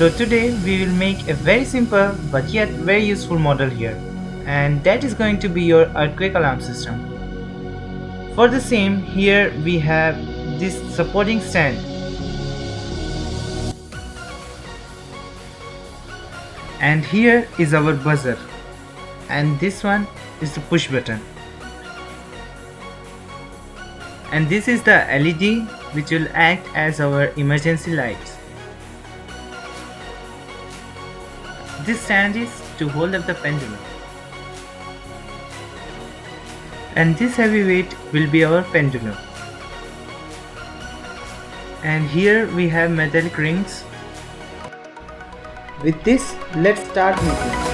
So today we will make a very simple but yet very useful model here, and that is going to be your earthquake alarm system. For the same, here we have this supporting stand, and here is our buzzer, and this one is the push button, and this is the LED which will act as our emergency lights. This stand is to hold up the pendulum, and this heavy weight will be our pendulum. And here we have metallic rings. With this, let's start making.